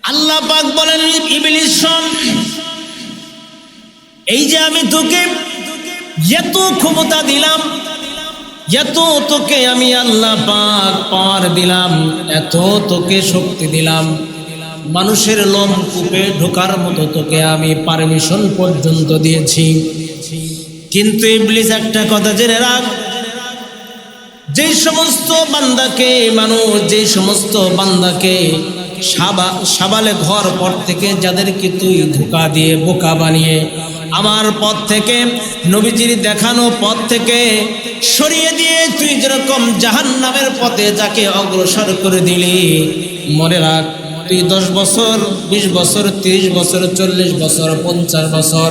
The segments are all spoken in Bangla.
আল্লাহ পাক বলেন, ইবলিস শোন, এই যে আমি তোকে এত ক্ষমতা দিলাম, এত তোকে আমি আল্লাহ পাক পাওয়ার দিলাম, এত তোকে শক্তি দিলাম, মানুষের লোম কূপে ঢোকার মতো তোকে আমি পারমিশন পর্যন্ত দিয়েছি। কিন্তু ইবলিস একটা কথা জেনে রাখ, যে সমস্ত বান্দাকে সাবালে ঘর পর থেকে যাদেরকে তুই ধোঁকা দিয়ে বোকা বানিয়ে আমার পথ থেকে, নবীজির দেখানো পথ থেকে সরিয়ে দিয়ে তুই যেরকম জাহান্নামের পথে যাকে অগ্রসর করে দিলি, মনে রাখ, তুই 10 বছর, 20 বছর, 30 বছর, 40 বছর, 50 বছর,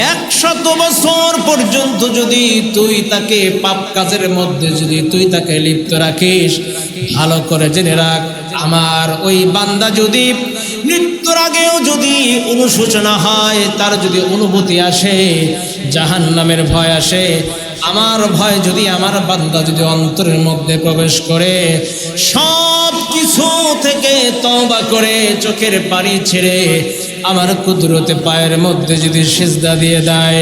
100 বছর পর্যন্ত যদি তুই তাকে পাপ কাজের মধ্যে যদি তুই তাকে লিপ্ত রাখিস, ভালো করে জেনে রাখ, আমার ওই বান্দা যদি মৃত্যুর আগেও যদি অনুশোচনা হয়, তার যদি অনুভূতি আসে, জাহান্নামের ভয় আসে, আমার ভয় যদি আমার বান্দা যদি অন্তরের মধ্যে প্রবেশ করে, সব কিছু থেকে তওবা করে চোখের পানি ছেড়ে আমার কুদরতে পায়ের মধ্যে যদি সিজদা দিয়ে দেয়,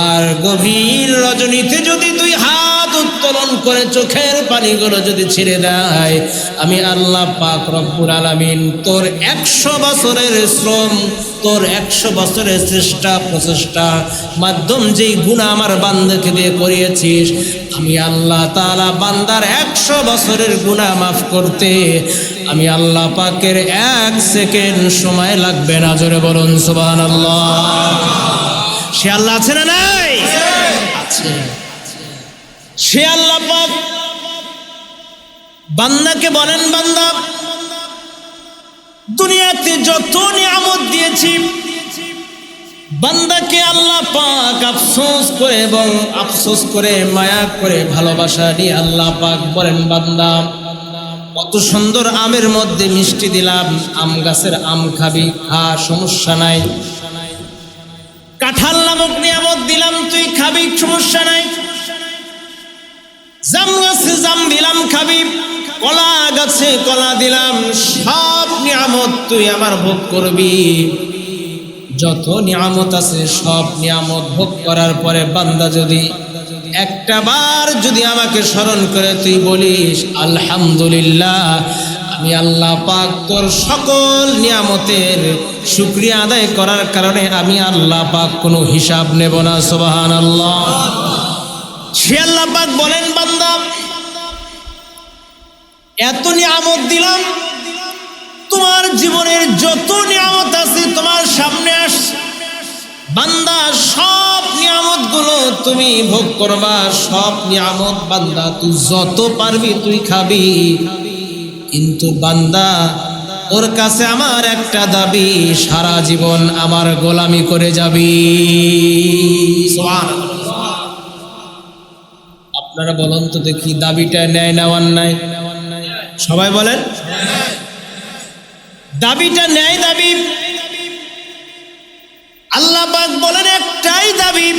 আর গভীর রজনীতে যদি তুই হাত উত্তোলন করে চোখের পানিগুলো যদি ছেড়ে দেয়, আমি আল্লাহ পাক রব্বুল আলামিন তোর 100 বছরের শ্রম, তোর 100 বছরের চেষ্টা প্রচেষ্টা মাধ্যম যেই গুনাহ আমার বান্দাকে দিয়ে করিয়েছিস, আমি আল্লাহ তাআলা বান্দার 100 বছরের গুনাহ মাফ করতে আমি আল্লাহ পাকের 1 সেকেন্ড সময় লাগবে না। জোরে বলুন সুবহানাল্লাহ। সে আল্লাহ আছে না নাই? আছে। সে আল্লাহ পাক বান্দাকে বলেন, বান্দা, দুনিয়াতে যত নিয়ামত দিয়েছি, বান্দাকে আল্লাহ পাক আফসোস করে এবং আফসোস করে মায়া করে ভালোবাসা নিয়ে আল্লাহ পাক বলেন, বান্দা, কত সুন্দর আমের মধ্যে মিষ্টি দিলাম, আম গাছের আম খাবি, খা, সমস্যা নাই। কাঁঠাল নামক নিয়ামত দিলাম, তুই খাবি, সমস্যা নাই। জাম গাছে জাম দিলাম, খাবি। কলা গাছে কলা দিলাম, সব নিয়ামত তুই আমার ভোগ করবি। যত নিয়ামত আছে সব নিয়ামত ভোগ করার পরে বান্দা যদি একটা বার যদি আমাকে স্মরণ করে তুই বলিস, আলহামদুলিল্লাহ, আমি আল্লাহ পাক তোর সকল নিয়ামতের শুকরিয়া আদায় করার কারণে আমি আল্লাহ পাক কোনো হিসাব নেব না। সুবহানাল্লাহ। সে আল্লাহ পাক বলেন, বান্দা, এত নিয়ামত দিলাম, তোমার জীবনের যত নিয়ামত আছে তোমার সামনে আসছে, বান্দা, সব নিয়ামত গুলো তুমি ভোগ করবা, সব নিয়ামত বান্দা তুই যত পারবি তুই খাবি। কিন্তু বান্দা, ওর কাছে আমার একটা দাবি, সারা জীবন আমার গোলামি করে যাবি। আপনারা বলেন তো দেখি, দাবিটা ন্যায় না অন্যায়? সবাই বলেন, দাবিটা ন্যায় দাবি। আল্লাহ পাক বলেন, একটাই দাবি,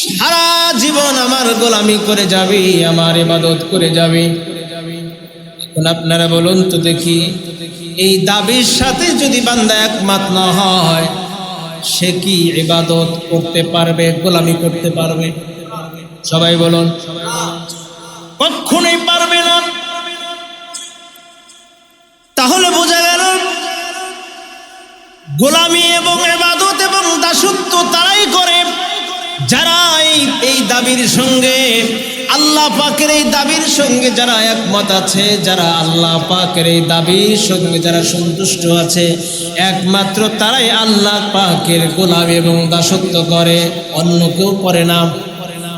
সারা জীবন আমার গোলামি করে যাবি, আমার ইবাদত করে যাবি। এখন আপনারা বলুন তো দেখি, এই দাবির সাথে যদি বান্দা একমত না হয়, সে কি ইবাদত করতে পারবে, গোলামি করতে পারবে? সবাই বলুন, কখনোই পারবে না। তাহলে বোঝা গেল, গোলামি এবং ইবাদত এবং দাসত্ব তারাই করে যারা এই দাবির সঙ্গে, আল্লাহ পাকের এই দাবির সঙ্গে যারা একমত আছে, যারা আল্লাহ পাকের এই দাবির সঙ্গে যারা সন্তুষ্ট আছে, একমাত্র তারাই আল্লাহ পাকের গোলামি এবং দাসত্ব করে, অন্য কেউ করে না।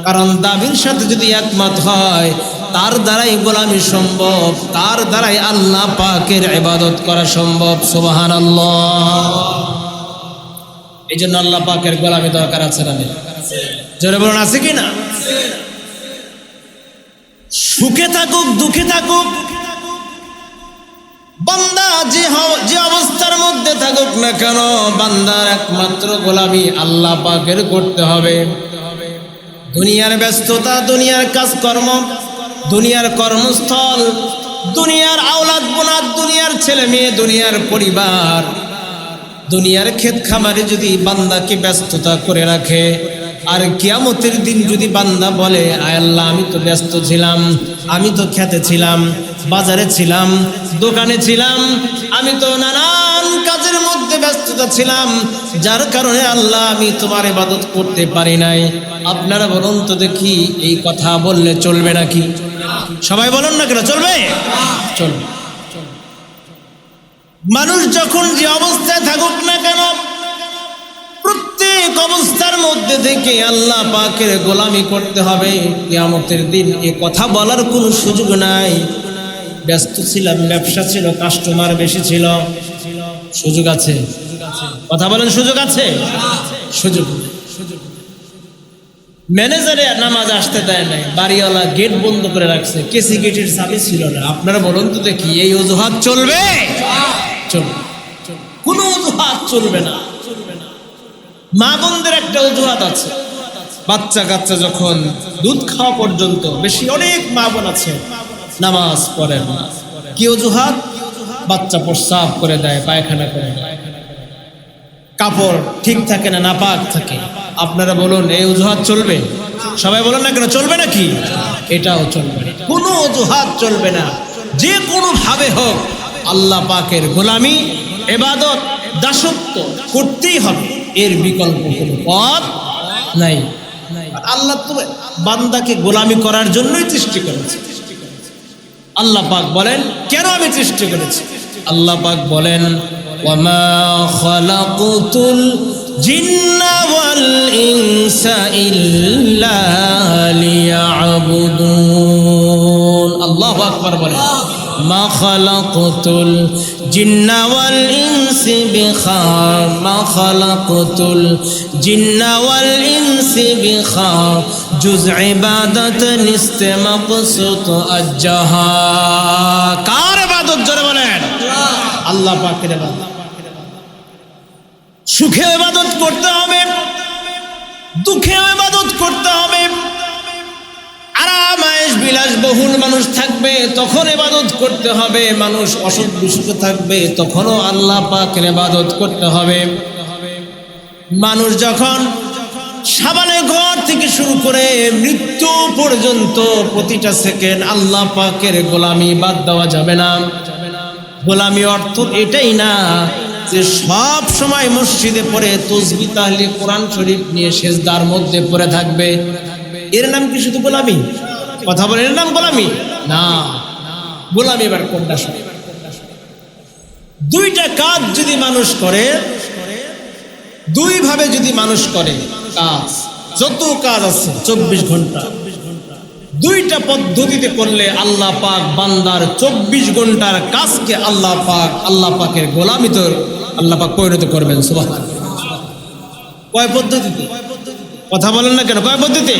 কারণ দাবির সাথে যদি একমত হয়, তার দ্বারাই গোলামি সম্ভব, তার দ্বারাই আল্লাহ পাকের ইবাদত করা সম্ভব। সুবহানাল্লাহ। এই জন্য আল্লাহ পাকের গোলামি দরকার আছে না? জোরে বলুন, আছে কি না? সুখে থাকুক দুঃখে থাকুক, বান্দা যে অবস্থার মধ্যে থাকুক না কেন, বান্দার একমাত্র গোলামি আল্লাহ পাকের করতে হবে। দুনিয়ার ব্যস্ততা, দুনিয়ার কাজকর্ম, দুনিয়ার কর্মস্থল, দুনিয়ার আওলাদ বোনাত, দুনিয়ার ছেলে মেয়ে, দুনিয়ার পরিবার, দুনিয়ার ক্ষেত খামারে যদি বান্দাকে ব্যস্ততা করে রাখে, আর কিয়ামতের দিন যদি বান্দা বলে আয় আল্লাহ আমি তো ব্যস্ত ছিলাম, আমি তো খেতে ছিলাম, বাজারে ছিলাম, দোকানে ছিলাম, আমি তো নানান কাজের মধ্যে ব্যস্ততা ছিলাম, যার কারণে আল্লাহ আমি তোমার ইবাদত করতে পারি নাই। আপনারা বলুন তো দেখি, এই কথা বললে চলবে নাকি? সবাই বলুন না কেন, চলবে? চলবে। মানুষ যখন যে অবস্থায় থাকুক না কেন, প্রত্যেক অবস্থার মধ্যে থেকে আল্লাহ পাকের গোলামি করতে হবে। কিয়ামতের দিন এ কথা বলার কোনো সুযোগ নাই ব্যস্ত ছিলাম, ব্যবসা ছিল, কাস্টমার বেশি ছিল, সুযোগ আছে? কথা বলেন, সুযোগ আছে? সুযোগ। ম্যানেজারে নামাজ আসতে দেয় নাই, বাড়িওয়ালা গেট বন্ধ করে রাখছে, কেসি গেটের চাবি ছিল না। আপনারা বলুন তো দেখি, এই অজুহাত চলবে? চলবে। কোনো অজুহাত চলবে না। মা বোনদের একটা অজুহাত আছে, বাচ্চা কাচ্চা যখন দুধ খাওয়া পর্যন্ত, বেশি অনেক মা বোন আছে নামাজ পড়েন না। কি অজুহাত? বাচ্চা প্রস্রাব করে দেয়, পায়খানা করে দেয়, কাপড় ঠিক থাকে না, নাপাক থাকে। আপনারা বলুন, এই অজুহাত চলবে? সবাই বলুন না কেন, চলবে নাকি? এটাও চলবে না, কোনো অজুহাত চলবে না। যে কোনো ভাবে হোক আল্লাহ পাকের গোলামি, ইবাদত, দাসত্ব করতেই হবে, এর বিকল্প কোনো পথ নাই। আল্লাহ তো বান্দাকে গোলামি করার জন্যই সৃষ্টি করেছে। আল্লাহ পাক বলেন, কেন আমি সৃষ্টি করেছি? আল্লাহ পাক বলেন, ওয়ামা খালাকুতুল জিন্না ওয়াল ইনসা ইল্লা লিয়াবুদুন। আল্লাহু আকবার বলেন, মা খালাকুতুল জিন্না ওয়াল ইনসি বিখার, মা খালাকুতুল জিন্না ওয়াল ইনসি বিখার, জুজ ইবাদত নিস্তে মাকসুদ আজ্জাহা। কার ইবাদত? জোরে বলেন, আল্লাহ পাকের ইবাদত। সুখে ইবাদত করতে হবে, দুঃখে ইবাদত করতে হবে। আরাম আয়েশ বিলাস বহুল মানুষ থাকবে, তখন ইবাদত করতে হবে। মানুষ অসুখ বিসুখে থাকবে, তখনও আল্লাহ পাকের ইবাদত করতে হবে। মানুষ যখন সাবানে ঘর থেকে শুরু করে মৃত্যু পর্যন্ত প্রতিটা সেকেন্ড আল্লাহ পাকের গোলামি বাদ দেওয়া যাবে না। গোলামি অর্থ এটাই না যে সব সময় মসজিদে পড়ে তাসবিহ তাহলিল কোরআন শরীফ নিয়ে সেজদার মধ্যে পড়ে থাকবে। এর নাম কি শুধু গোলামি? কথা বলেন, এর নাম গোলামি না। গোলামি এবার কোনটা? দুইটা কাজ যদি মানুষ করে, দুই ভাবে যদি মানুষ করে কাজ, যত কাজ আছে 24 ঘন্টা, দুইটা পদ্ধতিতে করলে আল্লাহ পাক বান্দার 24 ঘন্টার কাজকে আল্লাহ পাকের গোলামি তো আল্লাহ পাক পরিণত করবেন। সুবহানাল্লাহ। কয় পদ্ধতিতে? কথা বলেন না কেন, কয় পদ্ধতি?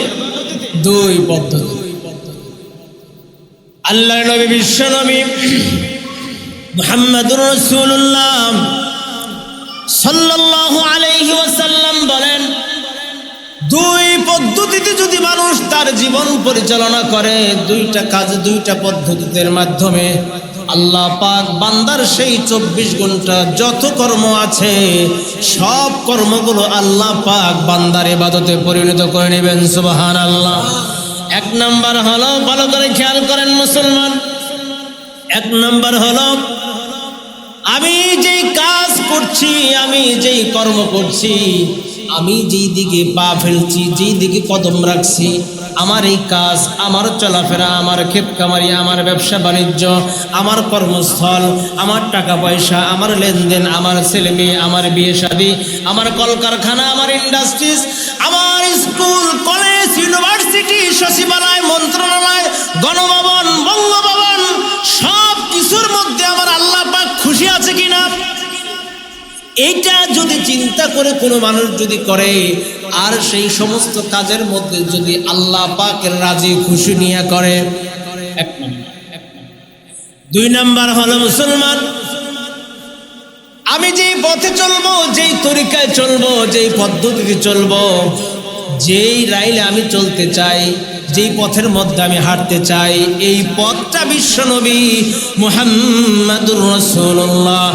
দুই পদ্ধতি। আল্লাহর নবী, বিশ্ব নবী মুহাম্মদুর রাসূলুল্লাহ সাল্লাল্লাহু আলাইহি ওয়াসাল্লাম বলেন, দুই পদ্ধতিতে যদি মানুষ তার জীবন পরিচালনা করে, দুইটা কাজ, দুইটা পদ্ধতির মাধ্যমে আল্লাহ পাক বান্দার সেই 24 ঘন্টা যত কর্ম আছে সব কর্মগুলো আল্লাহ পাক বান্দার ইবাদতে পরিণত করে নেবেন। সুবহানাল্লাহ। এক নাম্বার হলো, ভালো করে খেয়াল করেন মুসলমান, এক নাম্বার হলো আমি যেই কাজ করছি, আমি যেই কর্ম করছি, আমি যেই দিকে পা ফেলছি, যেই দিকে কদম রাখছি, আমার এই কাজ, আমার চলাফেরা, আমার ক্ষেত খামারি, আমার ব্যবসা বাণিজ্য, আমার কর্মস্থল, আমার টাকা পয়সা, আমার লেনদেন, আমার ছেলে মেয়ে, আমার বিয়ে শাদী, আমার কলকারখানা, আমার ইন্ডাস্ট্রিজ, আমার স্কুল, কলেজ, ইউনিভার্সিটি, সচিবালয়, মন্ত্রণালয়, গণভবন, বঙ্গভবন, সব কিছুর মধ্যে আমার আল্লাহ পাক খুশি আছে কিনা, এইটা যদি চিন্তা করে কোনো মানুষ যদি করে, আর সেই সমস্ত কাজের মধ্যে যদি আল্লাহ পাকের রাজি খুশি নিয়ে করে, এক নম্বর। দুই নাম্বার হলো মুসলমান, আমি যেই পথে চলবো, যেই তরিকায় চলবো, যেই পদ্ধতিতে চলবো, যেই রাইলে আমি চলতে চাই, যেই পথের মধ্যে আমি হাঁটতে চাই, এই পথটা বিশ্বনবী মুহাম্মাদুর রাসূলুল্লাহ,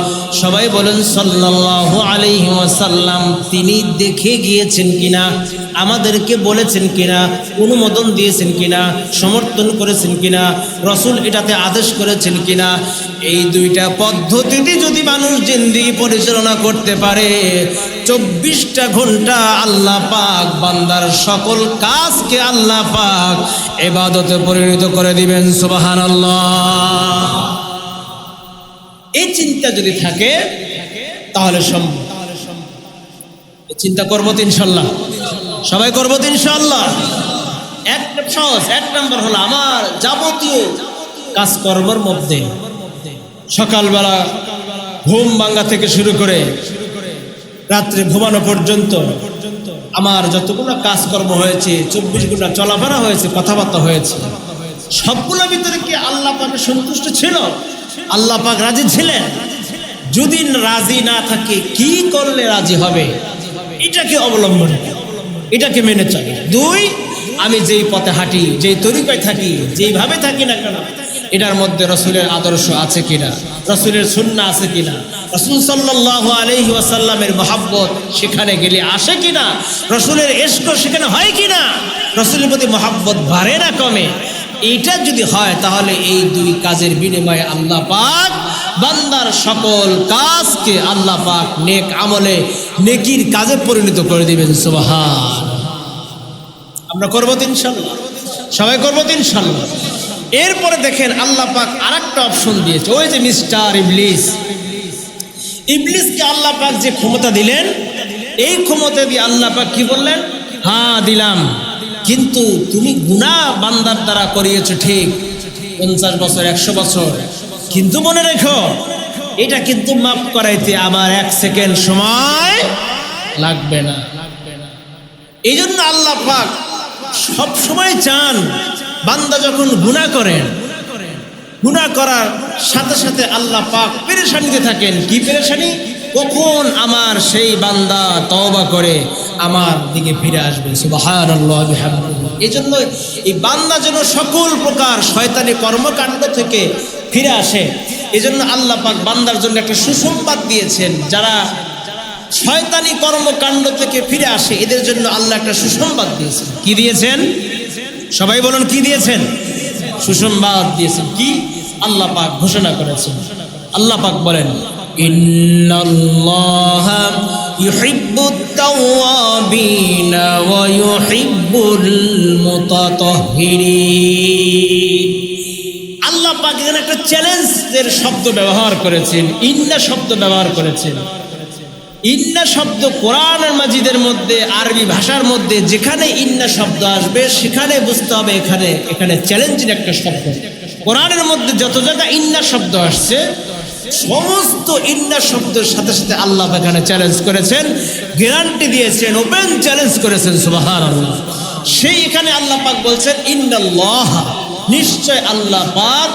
সবাই বলেন সাল্লাল্লাহু আলাইহি ওয়াসাল্লাম, তিনি দেখে গিয়েছেন কিনা, আমাদেরকে বলেছেন কিনা, অনুমোদন দিয়েছেন কিনা, সমর্থন করেছেন কিনা, রাসূল এটাতে আদেশ করেছেন কিনা। এই দুইটা পদ্ধতিতে যদি মানুষ জিন্দেগি পরিচালনা করতে পারে, 24টা ঘন্টা আল্লাহ পাক বান্দার সকল কাজকে আল্লাহ পাক ইবাদতে পরিণত করে দিবেন। সুবহানাল্লাহ। এই চিন্তা যদি থাকে তাহলে সম্ভব। চিন্তা করবো তো ইনশাল্লাহ, সবাই করবো তো ইনশাল্লাহ। এক নম্বর হলো আমার যাবতীয় কাজকর্মের মধ্যে সকালবেলা ঘুম ভাঙা থেকে শুরু করে রাত্রে ঘুমানো পর্যন্ত আমার যতগুলো কাজকর্ম হয়েছে, 24 ঘন্টা চলাফেরা হয়েছে, কথাবার্তা হয়েছে, সবগুলোর ভিতরে কি আল্লাহ পাকের সন্তুষ্ট ছিল? আল্লাহ পাক রাজি ছিলেন? যদি রাজি না থাকে কি করলে রাজি হবে, এটাকে অবলম্বন, এটাকে মেনে চলে। 2, আমি যেই পথে হাঁটি, যেই তরিকায় থাকি, যেইভাবে থাকি না কেন, এটার মধ্যে রাসূলের আদর্শ আছে কিনা, রাসূলের সুন্নাহ আছে কিনা, রাসূল সাল্লাল্লাহু আলাইহি ওয়াসাল্লামের মহব্বত সেখানে গেলে আসে কিনা, রাসূলের ইশক সেখানে হয় কিনা, রাসূলের প্রতি মহব্বত বাড়ে না কমে। এটা যদি হয় তাহলে এই 2 কাজের বিনিময়ে আল্লাহ পাক বান্দার সকল কাজকে আল্লাহ পাক নেক আমলে, নেকির কাজে পরিণত করে দিবেন। সুবহান। আমরা করবো তো ইনশাআল্লাহ, সবাই করবো তো ইনশাআল্লাহ। এরপরে দেখেন আল্লাহ পাক আরেকটা অপশন দিয়েছে। ওই যে মিস্টার ইবলিস, ইবলিসকে আল্লাহ পাক যে ক্ষমতা দিলেন, এই ক্ষমতা দিয়ে আল্লাহ পাক কি বললেন? হ্যাঁ দিলাম, কিন্তু তুমি গুনাহ বান্দার দ্বারা করিয়েছো ঠিক, 50 বছর 100 বছর, কিন্তু মনে রেখো এটা কিন্তু মাফ করাইতে আমার 1 সেকেন্ড সময় লাগবে না। এই জন্য আল্লাহ পাক সব সময় চান বান্দা যখন গুনাহ করেন, গুনাহ করার সাথে সাথে আল্লাহ পাক পেরেশানিতে থাকেন। কি পেরেশানি? কখন আমার সেই বান্দা তওবা করে আমার দিকে ফিরে আসবে। সুবহানাল্লাহ বিহামদিহি। এই জন্য এই বান্দা যেন সকল প্রকার শয়তানি কর্মকাণ্ড থেকে ফিরে আসে, এই জন্য আল্লাহ পাক বান্দার জন্য একটা সুসংবাদ দিয়েছেন। যারা শয়তানি কর্মকাণ্ড থেকে ফিরে আসে এদের জন্য আল্লাহ একটা সুসংবাদ দিয়েছেন। কি দিয়েছেন? সবাই বলুন, কি দিয়েছেন? সুসংবাদ দিয়েছেন। কি? আল্লাহ পাক ঘোষণা করেছেন। আল্লাহ পাক বলেন, ইন্নাল্লাহা ইউহিব্বুত তাওয়াবিনা ওয়া ইউহিব্বুল মুতাতাহহিরিন। আল্লাহ পাক এখানে একটা চ্যালেঞ্জের শব্দ ব্যবহার করেছেন, ইন্না শব্দ ব্যবহার করেছেন। ইন্না শব্দ কোরআনুল মাজিদের মধ্যে, আরবি ভাষার মধ্যে যেখানে ইন্না শব্দ আসবে সেখানে বুঝতে হবে এখানে চ্যালেঞ্জিং একটা শব্দ। কোরআনের মধ্যে যত জায়গা ইন্না শব্দ আসছে, সমস্ত ইন্না শব্দের সাথে সাথে আল্লাহ এখানে চ্যালেঞ্জ করেছেন, গ্যারান্টি দিয়েছেন, ওপেন চ্যালেঞ্জ করেছেন। সুবহানাল্লাহ। সেই এখানে আল্লাহ পাক বলছেন, ইন্নাল্লাহ, নিশ্চয় আল্লাহ পাক,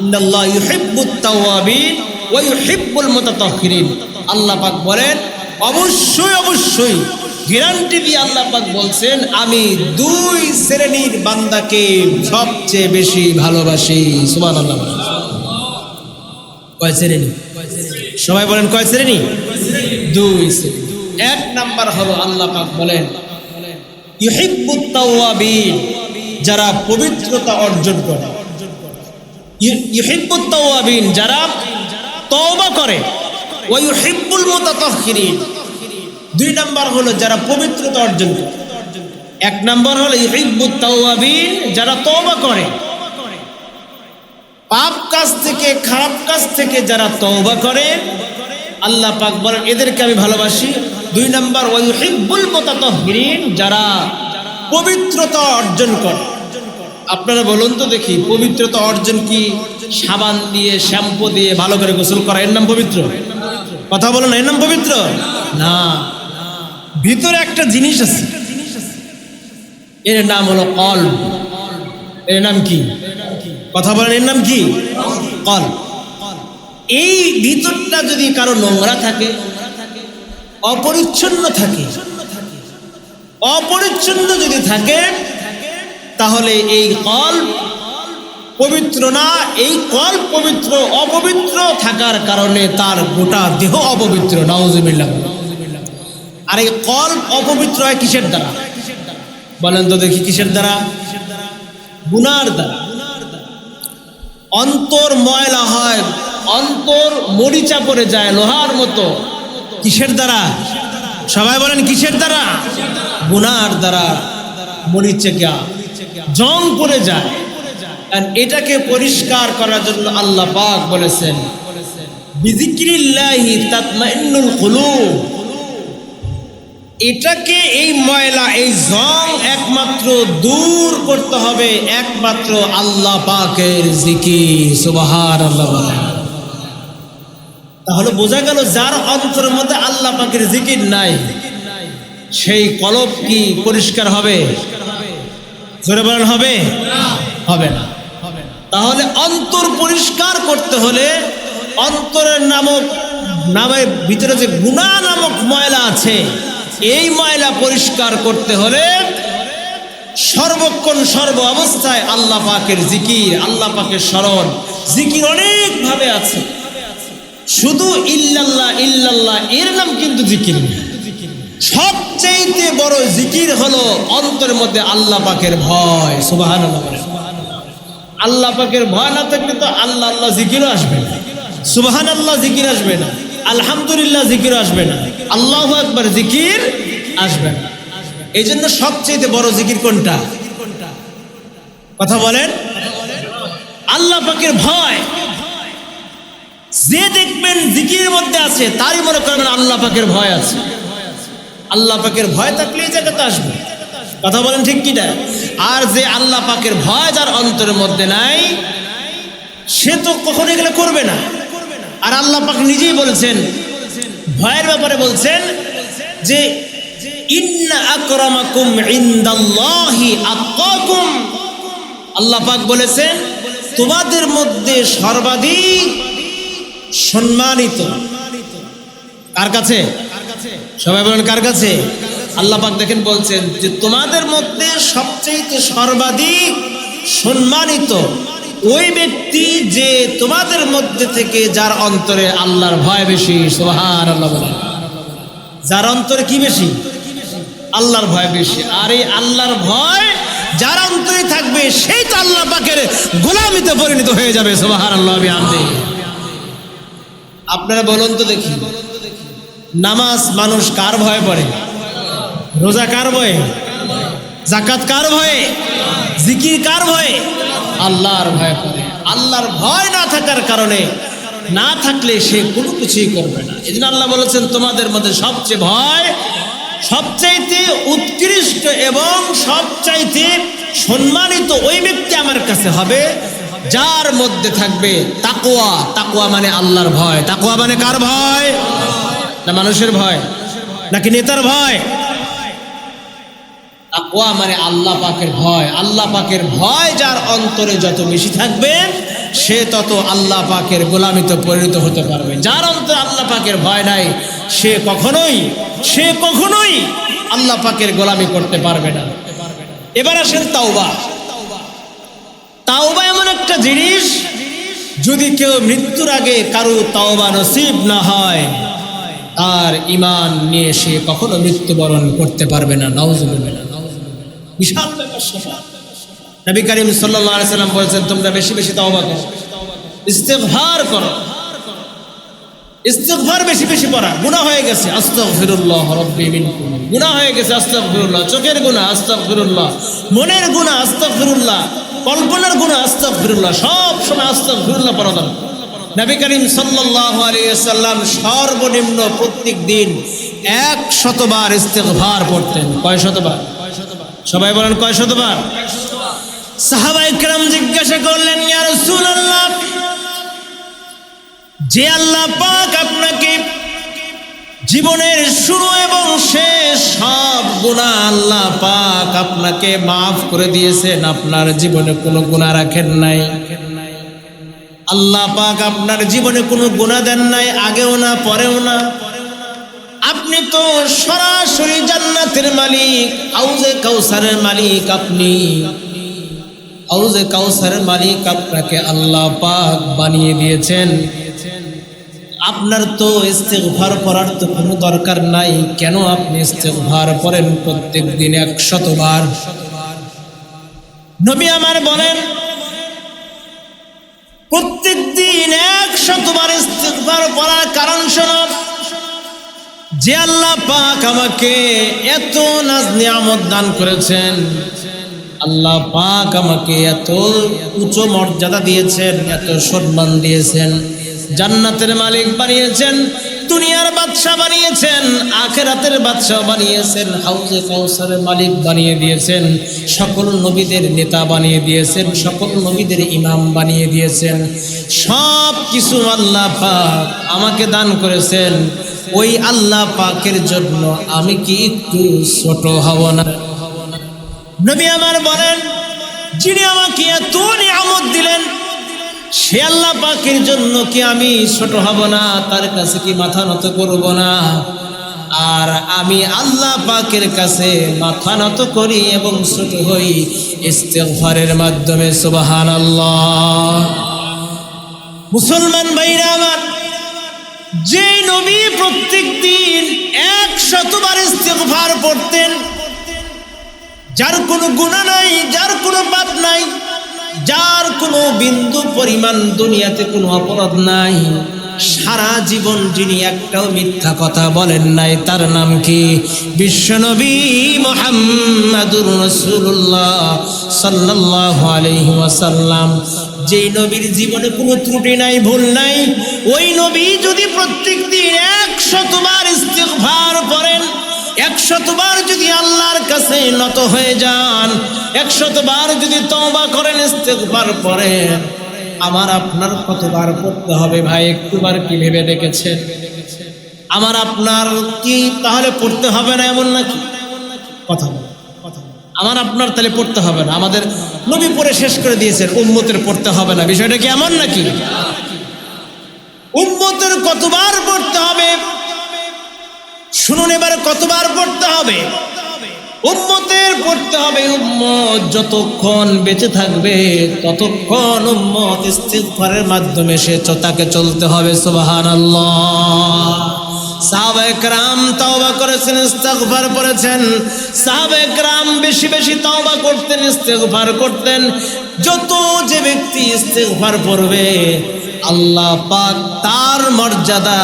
ইন্নাল্লাহ ইউহিব্বুত তাওয়াবিন ওয়া ইউহিব্বুল মুতাতাহহিরিন। আল্লাহ পাক বলেন অবশ্যই অবশ্যই, গ্যারান্টি দিয়ে আল্লাহ পাক বলছেন, আমি 2 শ্রেণীর বান্দাকে সবচেয়ে বেশি ভালোবাসি। সুবহানাল্লাহ। কয় শ্রেণী? সবাই বলেন কয় শ্রেণী? 2 শ্রেণী। 1 নাম্বার হলো আল্লাহ পাক বলেন ইউহিব্বুত তাওয়াবিন, যারা পবিত্রতা অর্জন করে, ইউহিব্বুত তাওয়াবিন, যারা তওবা করে, ওয়া ইউহিব্বুল মুতাতাহহিরিন। 2 নাম্বার হলো যারা পবিত্রতা অর্জন করে। 1 নাম্বার হলো ইউহিব্বুত তাওয়াবিন, যারা তওবা করে, পাপ কাজ থেকে, খারাপ কাজ থেকে যারা তওবা করে, আল্লাহ পাক বলেন এদেরকে আমি ভালোবাসি। 2 নাম্বার ওয়া ইউহিব্বুল মুতাতাহহিরিন, যারা পবিত্রতা অর্জন করে। আপনারা বলুন তো দেখি, পবিত্রতা অর্জন কি? সাবান দিয়ে, শ্যাম্পু দিয়ে ভালো করে গোসল করা, এর নাম পবিত্র? কথা বলুন, এর নাম পবিত্র না। ভিতরে একটা জিনিস আছে, এর নাম হলো কলব। এর নাম কি? কথা বলেন, এর নাম কি? কলব। এই ভিতরটা যদি কারো নোংরা থাকে, অপরিচ্ছন্ন থাকে, অপরিচ্ছন্ন যদি থাকে, তাহলে এই কল্ব পবিত্র না, এই কল্ব পবিত্র, অপবিত্র থাকার কারণে তার গোটা দেহ অপবিত্র, নাউজুবিল্লাহ। আর এই কল্ব অপবিত্র হয় কিসের দ্বারা বলেন তো দেখি? কিসের দ্বারা? গুনার দ্বারা। অন্তর ময়লা হয়, অন্তর মরিচা পড়ে যায় লোহার মতো। কিসের দ্বারা? সবাই বলেন কিসের দ্বারা? গুনার দ্বারা মরিচা জং পড়ে যায়। আর এটাকে পরিষ্কার করার জন্য আল্লাহ পাক বলেছেন বিযিকরিল্লাহি তাতমাইন্নুল কুলুব। এটাকে, এই ময়লা, এই জং একমাত্র দূর করতে হবে একমাত্র আল্লাহ পাকের জিকির। সুবহানাল্লাহ। তাহলে বোঝা গেল যার অন্তরের মধ্যে আল্লাহ পাকের জিকির নাই সেই কলব কি পরিষ্কার হবে? জোরে বলেন হবে? হবে না। তাহলে অন্তর পরিষ্কার করতে হলে অন্তরের নামের ভিতরে যে গুনাহ নামক ময়লা আছে, এই ময়লা পরিষ্কার করতে হলে সর্বক্ষণ সর্ব অবস্থায় আল্লাহ পাকের জিকির, আল্লাহ পাকের স্মরণ। জিকির অনেক ভাবে আছে, শুধু ইল্লাল্লাহ ইল্লাল্লাহ এর নাম কিন্তু জিকির না। সবচেয়ে বড় জিকির হলো অন্তরের মধ্যে আল্লাহ পাকের ভয়। সুবহানাল্লাহ। আল্লাহ পাকের ভয় না থাকলে তো আল্লাহ আল্লাহ জিকিরও আসবে না, সুবহানাল্লাহ জিকির আসবে না, আলহামদুলিল্লাহ জিকির আসবে না, আল্লাহু আকবার জিকির আসবে না। এই জন্য সবচেয়ে বড় জিকির কোনটা? কথা বলেন। আল্লাহ পাকের ভয়। যে দেখবেন জিকিরের মধ্যে আছে তারই মনে করবেন আল্লাহ পাকের ভয় আছে। আল্লাহ পাকের ভয় থাকলে এই জায়গাতে আসবে। কথা বলেন ঠিক কিনা? আর যে আল্লাহ পাকের ভয় যার অন্তরের মধ্যে নাই সে তো কখনো এগুলো করবে না। আর আল্লাহ পাক নিজেই বলেছেন ভয়ের ব্যাপারে, বলছেন যে ইন্না আকরামাকুম ইনদাল্লাহি আতকাকুম। আল্লাহ পাক বলেছেন তোমাদের মধ্যে সর্বাধিক সম্মানিত কার কাছে? সবাই বলেন কার কাছে? আল্লাহ পাক দেখেন বলছেন যে তোমাদের মধ্যে সবচেয়ে সর্বাধিক সম্মানিত ওই ব্যক্তি যে তোমাদের মধ্যে থেকে যার অন্তরে আল্লাহর ভয় বেশি। সুবহানাল্লাহ। যার অন্তরে কি বেশি? আল্লাহর ভয় বেশি। আর এই আল্লাহর ভয় যার অন্তরে থাকবে সেই তো আল্লাহ পাকের গোলামিতে পরিণত হয়ে যাবে। সুবহানাল্লাহ বিহামদিহি। আপনারা বলুন তো দেখি, নামাজ মানুষ কার ভয়ে পড়ে? রোজা কার ভয়ে? যাকাত কার ভয়ে? জিকির কার ভয়ে? আল্লাহর ভয়ে পড়ে। আল্লাহর ভয় না থাকার কারণে, না থাকলে সে কোনো কিছুই করবে না। এই জন্য আল্লাহ বলেছেন তোমাদের মধ্যে সবচেয়ে ভয়, সবচাইতে উৎকৃষ্ট এবং সবচাইতে সম্মানিত ওই ব্যক্তি আমার কাছে হবে যার মধ্যে থাকবে তাকওয়া। তাকওয়া মানে আল্লাহর ভয়। তাকওয়া মানে কার ভয়? না মানুষের ভয় নাকি নেতার ভয়? তাকওয়া মানে আল্লাহ পাকের ভয়। আল্লাহ পাকের ভয় যার অন্তরে যত বেশি থাকবে সে তত আল্লাহ পাকের গোলামিতে পরিণত হতে পারবে। যার অন্তরে আল্লাহ পাকের ভয় নাই সে কখনোই আল্লাহ পাকের গোলামি করতে পারবে না। এবার আসেন তাওবা। তাওবা এমন একটা জিনিস, যদি কেউ মৃত্যুর আগে কারো তাওবা নসিব না হয় তার ঈমান নিয়ে সে কখনো মৃত্যুবরণ করতে পারবে না। নাউজুবিল্লাহ। বিশাল ব্যাপার। নবী করিম সাল্লাল্লাহু আলাইহি সাল্লাম বলেছেন তোমরা বেশি বেশি তাওবা করো, ইস্তিগফার করো। ইস্তিগফার বেশি বেশি পড়া। গুনাহ হয়ে গেছে আস্তাগফিরুল্লাহ রাব্বি মিনকুম, গুনাহ হয়ে গেছে আস্তাগফিরুল্লাহ, চোখের গুনাহ আস্তাগফিরুল্লাহ, মনের গুনাহ আস্তাগফিরুল্লাহ, কল্পনার গুনাহ আস্তাগফিরুল্লাহ, সব সময় আস্তাগফিরুল্লাহ পড়া দরকার। নবী করিম সাল্লাল্লাহু আলাইহি ওয়াসাল্লাম সর্বনিম্ন প্রত্যেক দিন 100 বার ইস্তিগফার পড়তেন। কয় শতবার? সবাই বলেন কয় শতবার? সাহাবায়ে কেরাম জিজ্ঞাসা করলেন ইয়া রাসূলুল্লাহ, যে আল্লাহ পাক আপনাকে জীবনের শুরু এবং শেষ সব গুনাহ আল্লাহ পাক আপনাকে মাফ করে দিয়েছেন, আপনার জীবনে কোনো গুনাহ রাখেন নাই, আল্লাহ পাক আপনার জীবনে কোনো গুনাহ দেন নাই, আগেও না পরেও না, আপনি তো সরাসরি জান্নাতের মালিক, হাউজে কাউসারের মালিক আপনি। হাউজে কাউসারের মালিক আপনাকে আল্লাহ পাক বানিয়ে দিয়েছেন। আপনার তো ইস্তেগফার করার তো কোনো দরকার নাই, কেন আপনি ইস্তেগফার করেন প্রত্যেক দিন 100 বার? নবী আমার বলেন প্রত্যেক দিন 100 বার ইস্তেগফার করার কারণ শোনো, যে আল্লাহ পাক আমাকে এত নাজ নিয়ামত দান করেছেন, আল্লাহ পাক আমাকে এত উচ্চ মর্যাদা দিয়েছেন, এত সম্মান দিয়েছেন, জান্নাতের মালিক বানিয়েছেন, দুনিয়ার বাদশা বানিয়েছেন, আখিরাতের বাদশা বানিয়েছেন, হাউজে কাউসারের মালিক বানিয়ে দিয়েছেন, সকল নবীদের নেতা বানিয়ে দিয়েছেন, সকল নবীদের ইমাম বানিয়ে দিয়েছেন, সব কিছু আল্লাহ পাক আমাকে দান করেছেন। ওই আল্লাহ পাকের জন্য আমি কি একটু ছোট হব না? নবী আমার বলেন যিনি আমাকে এত নিয়ামত দিলেন, সে আল্লাহ পাকের জন্য কি আমি ছোট হব না? তার কাছে কি মাথা নত করব না? আর আমি আল্লাহ পাকের কাছে মাথা নত করি এবং ছোট হই ইস্তেগফারের মাধ্যমে। সুবহানাল্লাহ। মুসলমান ভাইরা আমার, যে নবী প্রত্যেক দিন 100 বার ইস্তেগফার পড়তেন, যার কোনো গুনাহ নাই, যার কোনো পাপ নাই, যার কোনো বিন্দু পরিমাণ দুনিয়াতে কোনো অপরাধ নাই, সারা জীবন যিনি একটাও মিথ্যা কথা বলেন নাই, তার নাম কি? বিশ্বনবী মুহাম্মাদুর রাসূলুল্লাহ সাল্লাল্লাহু আলাইহি ওয়াসাল্লাম। যেই নবীর জীবনে কোনো ত্রুটি নাই, ভুল নাই, ওই নবী যদি প্রত্যেক দিন 100 বার ইস্তিগফার করেন, 100 বার যদি আল্লাহর কাছে নত হয়ে যান, 100 বার যদি তওবা করেন, ইস্তেগফার করেন, আমার আপনার কতবার পড়তে হবে ভাই? একটুবার কি ভেবে দেখেছেন? আমার আপনার কি তাহলে পড়তে হবে না এমন নাকি? কথা বল। আমার আপনার তাহলে পড়তে হবে না? আমাদের নবী পড়ে শেষ করে দিয়েছেন, উম্মতের পড়তে হবে না, বিষয়টা কি এমন নাকি? উম্মতের কতবার পড়তে হবে শুনুন এবার, কতবার পড়তে হবে? উম্মতের পড়তে হবে। উম্মত যতক্ষণ বেঁচে থাকবে ততক্ষণ উম্মত ইস্তিগফারের মাধ্যমে সে তাকে চলতে হবে। সুবহানাল্লাহ। সাহাবায়ে কেরাম তওবা করেছেন, ইস্তিগফার করেছেন। সাহাবায়ে কেরাম বেশি বেশি তওবা করতেন, ইস্তিগফার করতেন। যত যে ব্যক্তি ইস্তিগফার করবে, আল্লাহ পাক তার মর্যাদা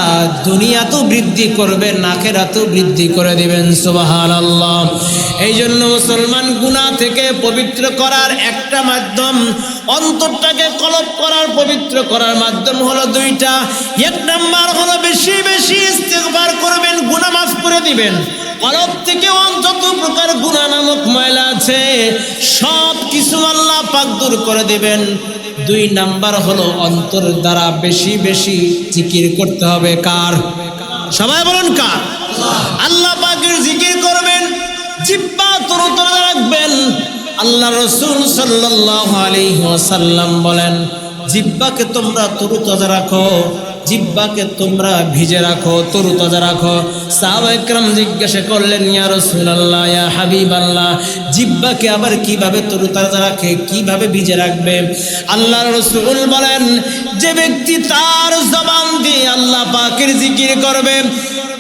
দুনিয়াতেও বৃদ্ধি করবেন, আখিরাতেও বৃদ্ধি করে দিবেন। সুবহানাল্লাহ। এই জন্য মুসলমান গুনাহ থেকে পবিত্র করার একটা মাধ্যম, অন্তরটাকে কলব করার, পবিত্র করার মাধ্যম হলো দুইটা। এক নাম্বার হলো বেশি বেশি ইস্তিগফার করবেন, গুনাহ মাফ করে দিবেন। কলব থেকে যত প্রকার গুনাহ নামক ময়লা আছে সব কিছু আল্লাহ পাক দূর করে দিবেন। 2 নাম্বার হলো অন্তর দ্বারা বেশি বেশি জিকির করতে হবে। কার? সবাই বলুন কার? আল্লাহ পাকের জিকির করবেন, জিহ্বা তরতাজা রাখবেন। আল্লাহ রাসূল সাল্লাল্লাহু আলাইহি ওয়াসাল্লাম বলেন, জিহ্বাকে তোমরা তরতাজা রাখো, জিহ্বাকে তোমরা ভিজে রাখো, তরতাজা রাখো। সাহাবায়ে কেরাম জিজ্ঞাসা করলেন, ইয়া রাসূলুল্লাহ, ইয়া হাবিবাল্লাহ, জিহ্বাকে আবার কিভাবে তরতাজা রাখে, কিভাবে ভিজে রাখবে? আল্লাহর রাসূল বলেন, যে ব্যক্তি তার জবান দিয়ে আল্লাহ পাকের জিকির করবে,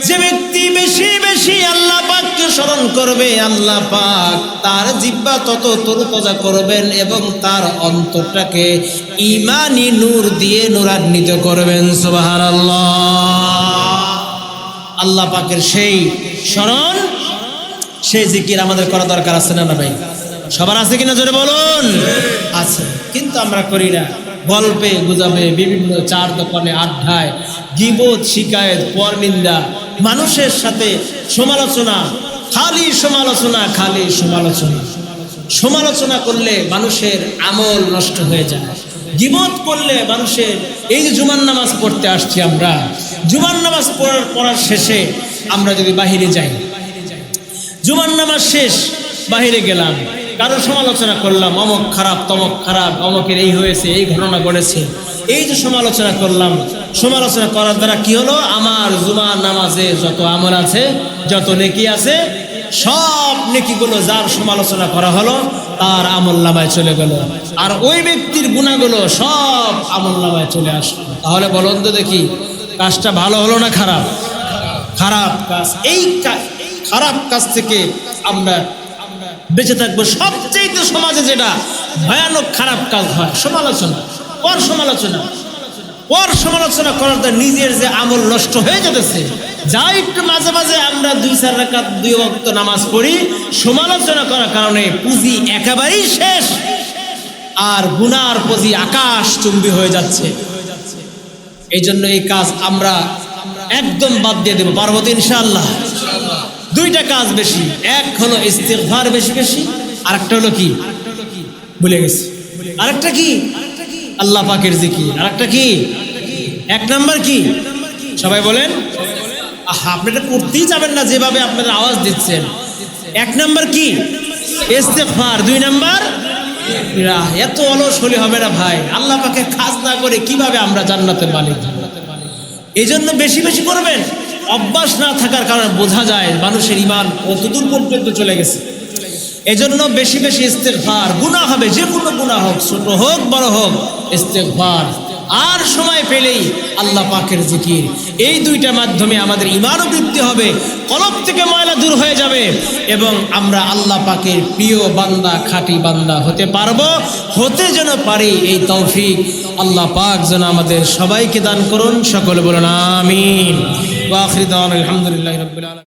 যে ব্যক্তি বেশি বেশি আল্লাহ পাককে স্মরণ করবে, আল্লাহ পাক তার জিহ্বা তত তরতাজা করবেন এবং তার অন্তরটাকে ঈমানি নূর দিয়ে নূরান্বিত করবেন। সুবহানাল্লাহ। আল্লাহ পাকের সেই স্মরণ, সেই জিকির আমাদের করা দরকার আছে না ভাই? সবার আছে কিনা জোরে বলুন। আছে, কিন্তু আমরা করি না। গল্পে গুজবে, বিভিন্ন চার দোকানে আড্ডায় গীবত, শিকায়েত, পরনিন্দা, মানুষের সাথে সমালোচনা, খালি সমালোচনা, খালি সমালোচনা। সমালোচনা করলে মানুষের আমল নষ্ট হয়ে যায়। গীবত করলে মানুষের, এই যে জুমার নামাজ পড়তে আসছি আমরা, জুমার নামাজ পড়ার শেষে আমরা যদি বাহিরে যাই, জুমার নামাজ শেষ, বাহিরে গেলাম, কারো সমালোচনা করলাম, অমুক খারাপ, তমক খারাপ, অমুকের এই হয়েছে, এই ঘটনা ঘটেছে, এই যে সমালোচনা করলাম, সমালোচনা করার দ্বারা কি হলো? আমার জুমার নামাজে যত আমল আছে, যত নেকি আছে, সব নেকিগুলো যার সমালোচনা করা হলো তার আমলনামায় চলে গেল, আর ওই ব্যক্তির গুনাহগুলো সব আমলনামায় চলে আসলো। তাহলে বলুন তো দেখি, কাজটা ভালো হলো না খারাপ? খারাপ কাজ। এই খারাপ কাজ থেকে আমরা বেঁচে থাকবো। সবচেয়ে তো সমাজে যেটা ভয়ানক খারাপ কাজ হয়, সমালোচনা, পর সমালোচনা। পর সমালোচনা করার তো নিজের যে আমল নষ্ট হয়ে যেতেছে। যা একটু মাঝে মাঝে আমরা 2-4 রাকাত 2 ওয়াক্ত নামাজ পড়ি, সমালোচনা করার কারণে পুঁজি একেবারেই শেষ, আর গুনার পুঁজি আকাশ চুম্বি হয়ে যাচ্ছে। এই জন্য এই কাজ আমরা একদম বাদ দিয়ে দেবো। পারবো তো ইনশাআল্লাহ? 2টা কাজ বেশি, এক হলো ইস্তিগফার বেশি বেশি, আরেকটা হলো কি ভুলে গেছি, আরেকটা কি আল্লাহ পাকের জিকির, আরেকটা কি 1 নাম্বার কি সবাই বলেন? আপনারা করতেই যাবেন না যেভাবে আপনারা আওয়াজ দিচ্ছেন। 1 নাম্বার কি ইস্তিগফার, 2 নাম্বার এত অলস হলে হবে না ভাই। আল্লাহ পাকে কাজ না করে কিভাবে আমরা জান্নাতের মালিক? এই জন্য বেশি বেশি করবেন। অভ্যাস না থাকার কারণে বোঝা যায় মানুষের ঈমান কতদূর পর্যন্ত চলে গেছে। এই জন্য বেশি বেশি ইস্তিগফার। গুনাহ হবে, যে কোনো গুনাহ হোক, ছোট হোক বড় হোক, ইস্তিগফার। আর সময় পেলেই আল্লাহ পাকের জিকির। এই 2টার মাধ্যমে আমাদের ঈমানও বৃদ্ধি হবে, কলব থেকে ময়লা দূর হয়ে যাবে, এবং আমরা আল্লাহ পাকের প্রিয় বান্দা, খাঁটি বান্দা হতে পারবো। হতে যেন পারি এই তৌফিক আল্লাহ পাক যেন আমাদের সবাইকে দান করুন। সকলে বলুন আমিন। ওয়া আখিরু দাওয়ানা আলহামদুলিল্লাহি রাব্বিল আলামিন।